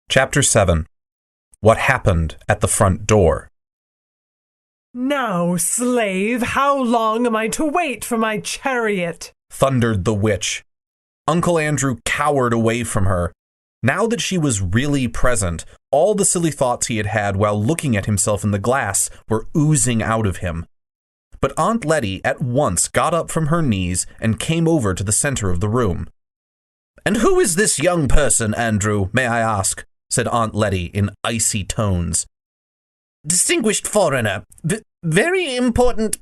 Chapter 7. What Happened at the Front Door. "Now, slave, how long am I to wait for my chariot?" thundered the witch. Uncle Andrew cowered away from her. Now that she was really present, all the silly thoughts he had had while looking at himself in the glass were oozing out of him. But Aunt Lettie at once got up from her knees and came over to the center of the room. "And who is this young person, Andrew, may I ask?" said Aunt Lettie in icy tones. "Distinguished foreigner. Very important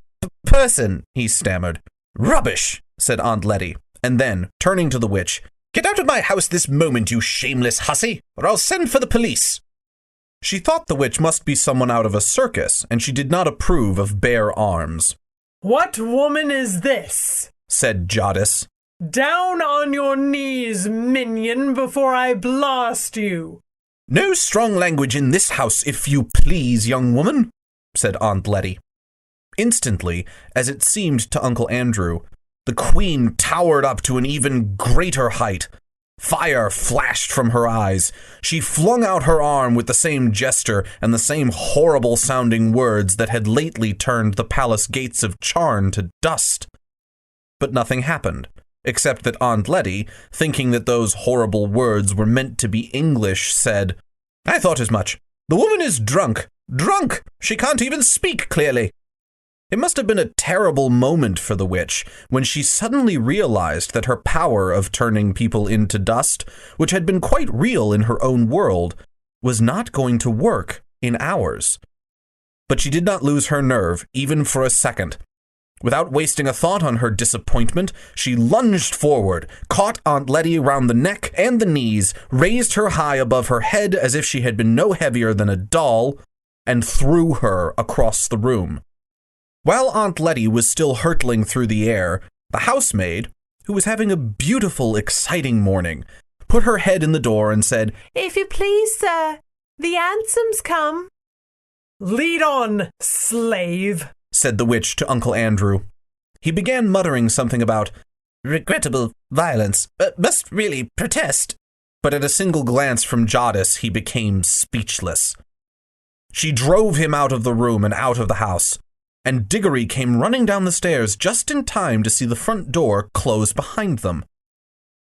person," he stammered. "Rubbish," said Aunt Lettie, and then, turning to the witch, "Get out of my house this moment, you shameless hussy, or I'll send for the police." She thought the witch must be someone out of a circus, and she did not approve of bare arms. "What woman is this?" said Jadis. "Down on your knees, minion, before I blast you." "No strong language in this house, if you please, young woman," said Aunt Lettie. Instantly, as it seemed to Uncle Andrew, the queen towered up to an even greater height. Fire flashed from her eyes. She flung out her arm with the same gesture and the same horrible-sounding words that had lately turned the palace gates of Charn to dust. But nothing happened, except that Aunt Lettie, thinking that those horrible words were meant to be English, said, "I thought as much. The woman is drunk. Drunk! She can't even speak clearly." It must have been a terrible moment for the witch when she suddenly realized that her power of turning people into dust, which had been quite real in her own world, was not going to work in ours. But she did not lose her nerve, even for a second. Without wasting a thought on her disappointment, she lunged forward, caught Aunt Lettie round the neck and the knees, raised her high above her head as if she had been no heavier than a doll, and threw her across the room. While Aunt Lettie was still hurtling through the air, the housemaid, who was having a beautiful, exciting morning, put her head in the door and said, "If you please, sir, the hansom's come." "Lead on, slave," said the witch to Uncle Andrew. He began muttering something about regrettable violence, must really protest, but at a single glance from Jadis, he became speechless. She drove him out of the room and out of the house, and Digory came running down the stairs just in time to see the front door close behind them.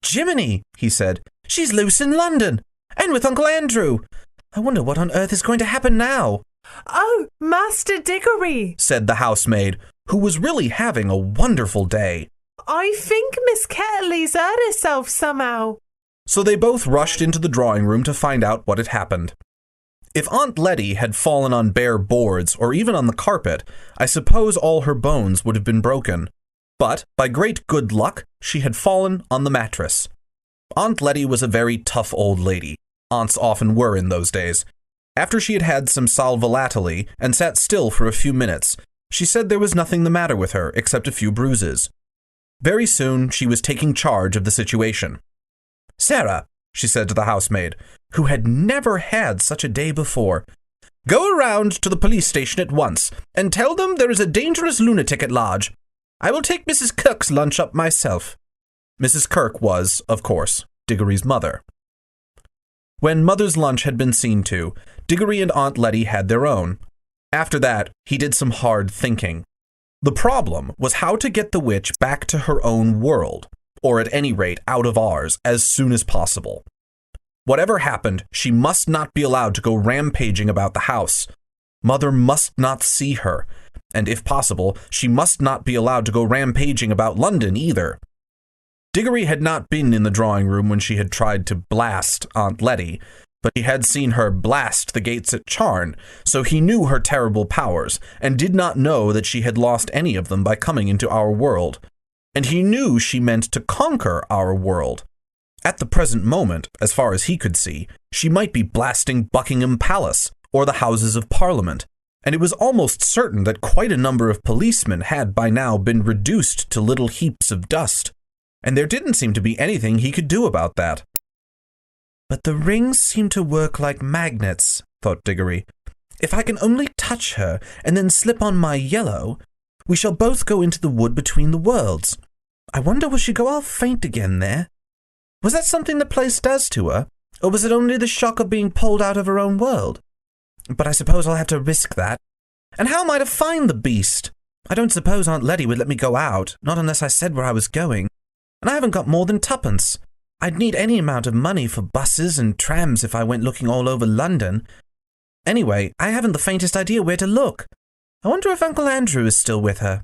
"Jiminy," he said, "she's loose in London, and with Uncle Andrew. I wonder what on earth is going to happen now." "Oh, Master Digory," said the housemaid, who was really having a wonderful day. "I think Miss Kettley's hurt herself somehow." So they both rushed into the drawing room to find out what had happened. If Aunt Lettie had fallen on bare boards or even on the carpet, I suppose all her bones would have been broken. But, by great good luck, she had fallen on the mattress. Aunt Lettie was a very tough old lady. Aunts often were in those days. After she had had some sal volatile and sat still for a few minutes, she said there was nothing the matter with her except a few bruises. Very soon, she was taking charge of the situation. "Sarah," she said to the housemaid, who had never had such a day before, "go around to the police station at once and tell them there is a dangerous lunatic at large. I will take Mrs. Kirk's lunch up myself." Mrs. Kirk was, of course, Digory's mother. When Mother's lunch had been seen to, Digory and Aunt Lettie had their own. After that, he did some hard thinking. The problem was how to get the witch back to her own world, or at any rate out of ours, as soon as possible. Whatever happened, she must not be allowed to go rampaging about the house. Mother must not see her, and if possible, she must not be allowed to go rampaging about London either. Digory had not been in the drawing room when she had tried to blast Aunt Lettie, but he had seen her blast the gates at Charn, so he knew her terrible powers, and did not know that she had lost any of them by coming into our world. And he knew she meant to conquer our world. At the present moment, as far as he could see, she might be blasting Buckingham Palace, or the Houses of Parliament, and it was almost certain that quite a number of policemen had by now been reduced to little heaps of dust, and there didn't seem to be anything he could do about that. "But the rings seem to work like magnets," thought Digory. "If I can only touch her and then slip on my yellow, we shall both go into the wood between the worlds. I wonder will she go all faint again there? Was that something the place does to her? Or was it only the shock of being pulled out of her own world? But I suppose I'll have to risk that. And how am I to find the beast? I don't suppose Aunt Lettie would let me go out, not unless I said where I was going. And I haven't got more than twopence. I'd need any amount of money for buses and trams if I went looking all over London. Anyway, I haven't the faintest idea where to look. I wonder if Uncle Andrew is still with her.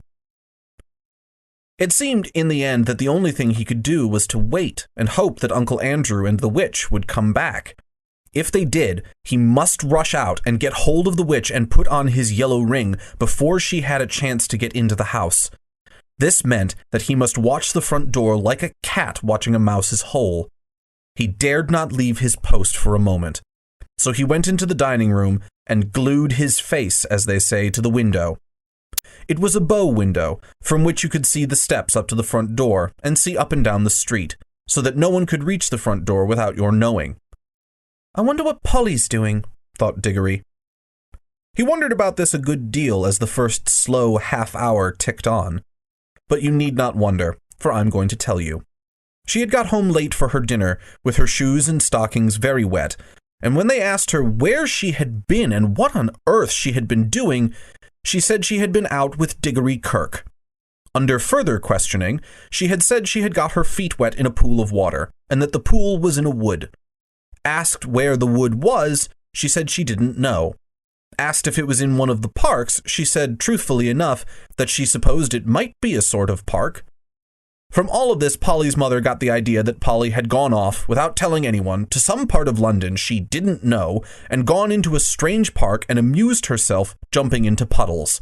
It seemed in the end that the only thing he could do was to wait and hope that Uncle Andrew and the witch would come back. If they did, he must rush out and get hold of the witch and put on his yellow ring before she had a chance to get into the house. This meant that he must watch the front door like a cat watching a mouse's hole. He dared not leave his post for a moment. So he went into the dining room and glued his face, as they say, to the window. It was a bow window, from which you could see the steps up to the front door and see up and down the street, so that no one could reach the front door without your knowing. I wonder what Polly's doing, thought Digory. He wondered about this a good deal as the first slow half-hour ticked on. But you need not wonder, for I'm going to tell you. She had got home late for her dinner, with her shoes and stockings very wet, and when they asked her where she had been and what on earth she had been doing, she said she had been out with Digory Kirk. Under further questioning, she had said she had got her feet wet in a pool of water, and that the pool was in a wood. Asked where the wood was, she said she didn't know. Asked if it was in one of the parks, she said, truthfully enough, that she supposed it might be a sort of park. From all of this, Polly's mother got the idea that Polly had gone off, without telling anyone, to some part of London she didn't know, and gone into a strange park and amused herself jumping into puddles.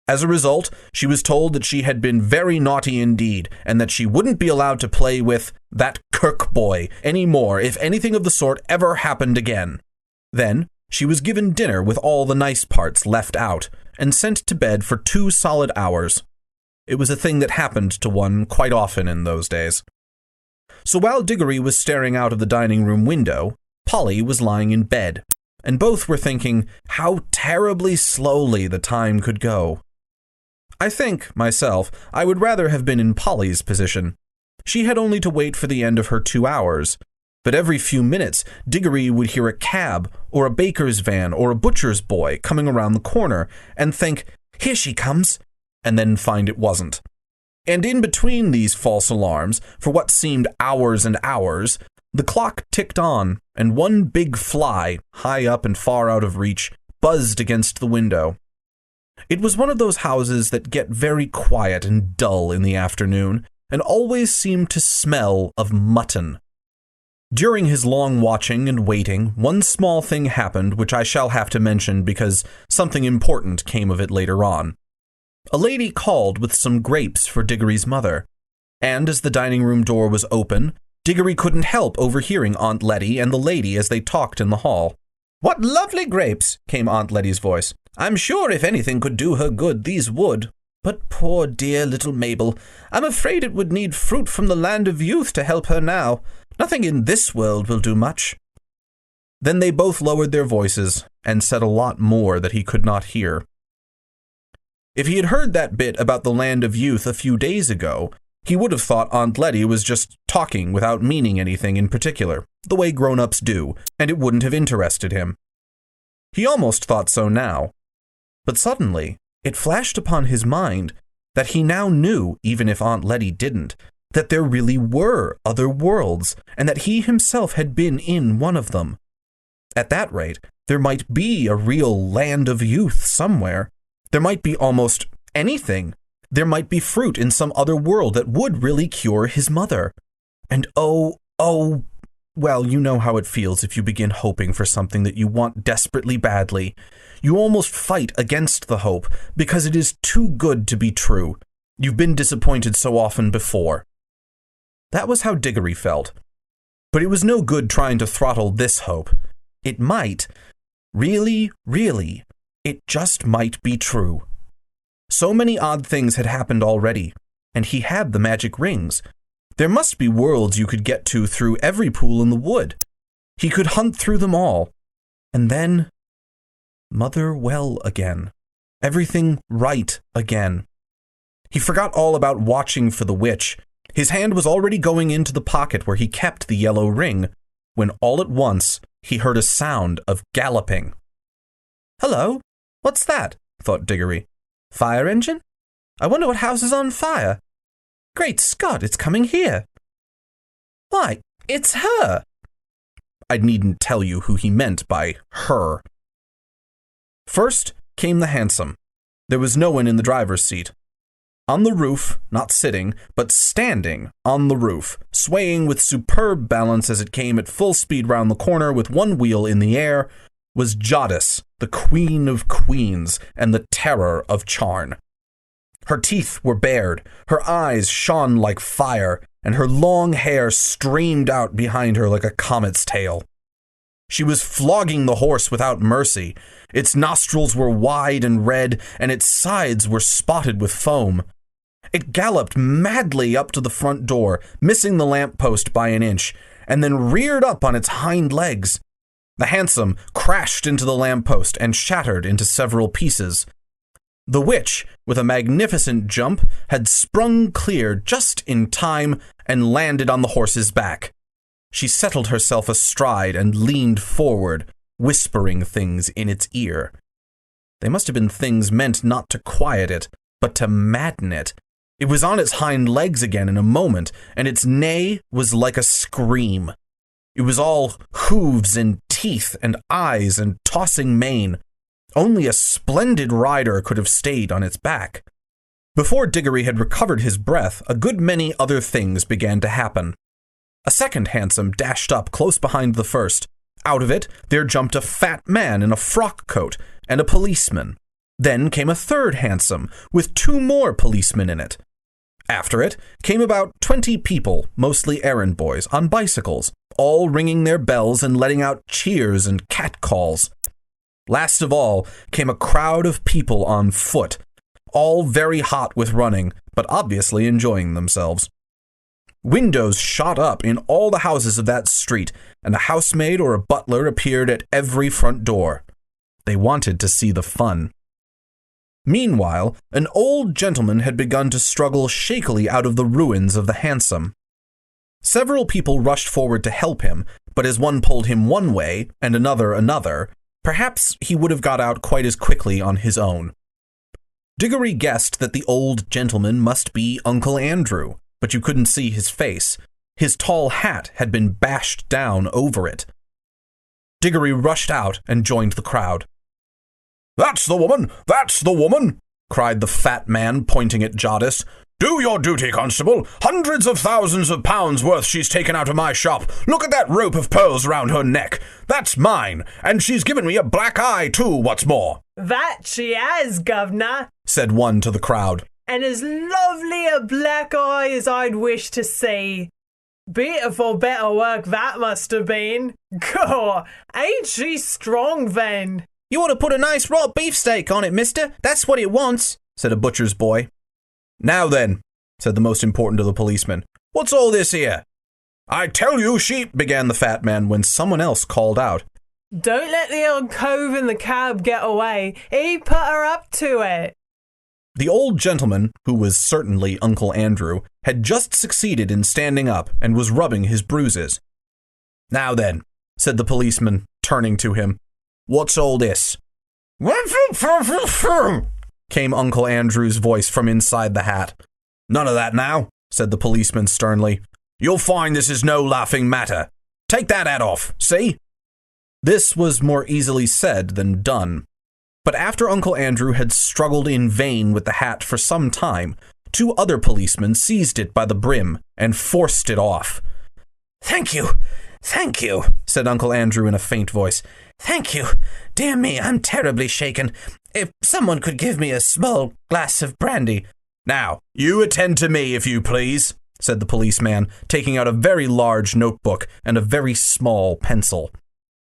As a result, she was told that she had been very naughty indeed, and that she wouldn't be allowed to play with that Kirk boy any more if anything of the sort ever happened again. Then, she was given dinner with all the nice parts left out, and sent to bed for 2 solid hours. It was a thing that happened to one quite often in those days. So while Digory was staring out of the dining room window, Polly was lying in bed, and both were thinking how terribly slowly the time could go. I think, myself, I would rather have been in Polly's position. She had only to wait for the end of her 2 hours, but every few minutes Digory would hear a cab, or a baker's van, or a butcher's boy coming around the corner, and think, "Here she comes," and then find it wasn't. And in between these false alarms, for what seemed hours and hours, the clock ticked on, and one big fly, high up and far out of reach, buzzed against the window. It was one of those houses that get very quiet and dull in the afternoon, and always seem to smell of mutton. During his long watching and waiting, one small thing happened which I shall have to mention because something important came of it later on. A lady called with some grapes for Digory's mother, and as the dining room door was open, Digory couldn't help overhearing Aunt Lettie and the lady as they talked in the hall. "What lovely grapes!" came Aunt Lettie's voice. "I'm sure if anything could do her good, these would. But poor dear little Mabel, I'm afraid it would need fruit from the land of youth to help her now. Nothing in this world will do much." Then they both lowered their voices and said a lot more that he could not hear. If he had heard that bit about the land of youth a few days ago, he would have thought Aunt Lettie was just talking without meaning anything in particular, the way grown-ups do, and it wouldn't have interested him. He almost thought so now. But suddenly, it flashed upon his mind that he now knew, even if Aunt Lettie didn't, that there really were other worlds, and that he himself had been in one of them. At that rate, there might be a real land of youth somewhere. There might be almost anything. There might be fruit in some other world that would really cure his mother. And well, you know how it feels if you begin hoping for something that you want desperately badly. You almost fight against the hope because it is too good to be true. You've been disappointed so often before. That was how Digory felt. But it was no good trying to throttle this hope. It might, really, it just might be true. So many odd things had happened already, and he had the magic rings. There must be worlds you could get to through every pool in the wood. He could hunt through them all. And then, Mother well again. Everything right again. He forgot all about watching for the witch. His hand was already going into the pocket where he kept the yellow ring. when all at once he heard a sound of galloping. "Hello, what's that?" thought Digory. "Fire engine? I wonder what house is on fire. Great Scott, it's coming here. Why, it's her!" I needn't tell you who he meant by her. First came the hansom. There was no one in the driver's seat. On the roof, not sitting, but standing on the roof, swaying with superb balance as it came at full speed round the corner with one wheel in the air, was Jadis, the Queen of Queens and the terror of Charn. Her teeth were bared, her eyes shone like fire, and her long hair streamed out behind her like a comet's tail. She was flogging the horse without mercy. Its nostrils were wide and red, and its sides were spotted with foam. It galloped madly up to the front door, missing the lamppost by an inch, and then reared up on its hind legs. The hansom crashed into the lamppost and shattered into several pieces. The witch, with a magnificent jump, had sprung clear just in time and landed on the horse's back. She settled herself astride and leaned forward, whispering things in its ear. They must have been things meant not to quiet it, but to madden it. It was on its hind legs again in a moment, and its neigh was like a scream. It was all hooves and teeth and eyes and tossing mane. Only a splendid rider could have stayed on its back. Before Digory had recovered his breath, a good many other things began to happen. A second hansom dashed up close behind the first. Out of it, there jumped a fat man in a frock coat and a policeman. Then came a third hansom, with 2 more policemen in it. After it came about 20 people, mostly errand boys, on bicycles, all ringing their bells and letting out cheers and catcalls. Last of all came a crowd of people on foot, all very hot with running, but obviously enjoying themselves. Windows shot up in all the houses of that street, and a housemaid or a butler appeared at every front door. They wanted to see the fun. Meanwhile, an old gentleman had begun to struggle shakily out of the ruins of the hansom. Several people rushed forward to help him, but as one pulled him one way and another, perhaps he would have got out quite as quickly on his own. Digory guessed that the old gentleman must be Uncle Andrew, but you couldn't see his face. His tall hat had been bashed down over it. Digory rushed out and joined the crowd. "That's the woman! That's the woman!" cried the fat man, pointing at Jadis. "Do your duty, constable. Hundreds of thousands of pounds worth she's taken out of my shop. Look at that rope of pearls round her neck. That's mine, and she's given me a black eye too, what's more." "That she has, governor," said one to the crowd. "and as lovely a black eye as I'd wish to see. Beautiful bit of work that must have been. Gaw, ain't she strong then?" "You ought to put a nice raw beefsteak on it, mister. That's what it wants," said a butcher's boy. "Now then," said the most important of the policemen, "what's all this here?" "I tell you, she—" began the fat man when someone else called out. "Don't let the old cove in the cab get away. He put her up to it." The old gentleman, who was certainly Uncle Andrew, had just succeeded in standing up and was rubbing his bruises. "Now then," said the policeman, turning to him, "what's all this?" came Uncle Andrew's voice from inside the hat. "None of that now," said the policeman sternly. "You'll find this is no laughing matter. Take that hat off, see?" This was more easily said than done. But after Uncle Andrew had struggled in vain with the hat for some time, 2 other policemen seized it by the brim and forced it off. Thank you, said Uncle Andrew in a faint voice. "Thank you. Dear me, I'm terribly shaken. If someone could give me a small glass of brandy." "Now, you attend to me, if you please," said the policeman, taking out a very large notebook and a very small pencil.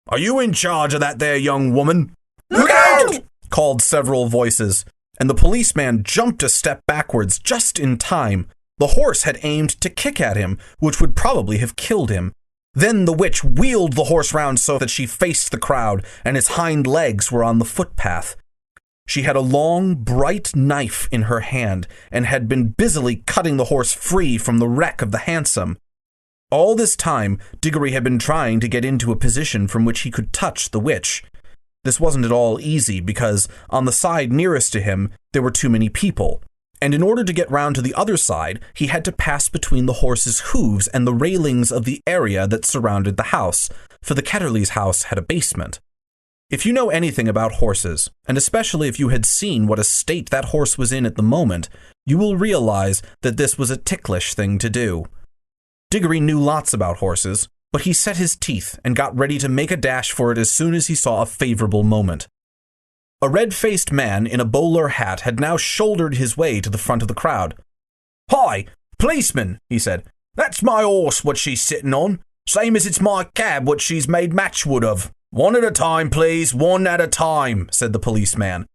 "Are you in charge of that there young woman?" "Look out!" called several voices, and the policeman jumped a step backwards just in time. The horse had aimed to kick at him, which would probably have killed him. Then the witch wheeled the horse round so that she faced the crowd, and its hind legs were on the footpath. She had a long, bright knife in her hand, and had been busily cutting the horse free from the wreck of the hansom. All this time, Digory had been trying to get into a position from which he could touch the witch. This wasn't at all easy because, on the side nearest to him, there were too many people, and in order to get round to the other side, he had to pass between the horse's hooves and the railings of the area that surrounded the house, for the Ketterleys' house had a basement. If you know anything about horses, and especially if you had seen what a state that horse was in at the moment, you will realize that this was a ticklish thing to do. Digory knew lots about horses, but he set his teeth and got ready to make a dash for it as soon as he saw a favorable moment. A red-faced man in a bowler hat had now shouldered his way to the front of the crowd. "Hi, policeman," he said. "That's my horse what she's sitting on, same as it's my cab what she's made matchwood of." "One at a time, please, one at a time," said the policeman.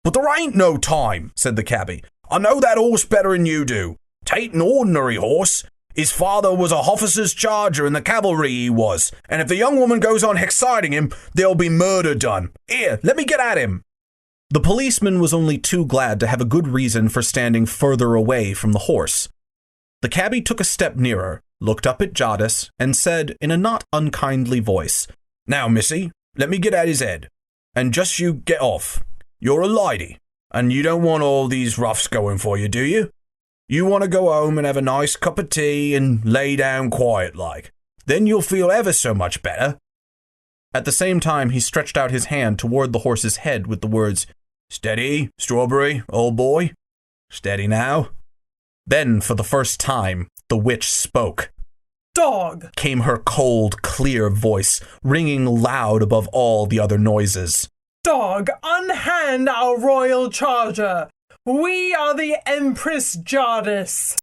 "But there ain't no time," said the cabbie. "I know that horse better than you do. 'Tain't an ordinary horse. His father was a officer's charger in the cavalry, he was, and if the young woman goes on exciting him, there'll be murder done. Here, let me get at him." The policeman was only too glad to have a good reason for standing further away from the horse. The cabbie took a step nearer, looked up at Jadis, and said in a not unkindly voice, "Now, missy, let me get at his head, and just you get off. You're a lady, and you don't want all these roughs going for you, do you? You want to go home and have a nice cup of tea and lay down quiet like. Then you'll feel ever so much better." At the same time, he stretched out his hand toward the horse's head with the words, "Steady, Strawberry, old boy. Steady now." Then, for the first time, the witch spoke. "Dog!" came her cold, clear voice, ringing loud above all the other noises. "Dog, unhand our royal charger. We are the Empress Jadis."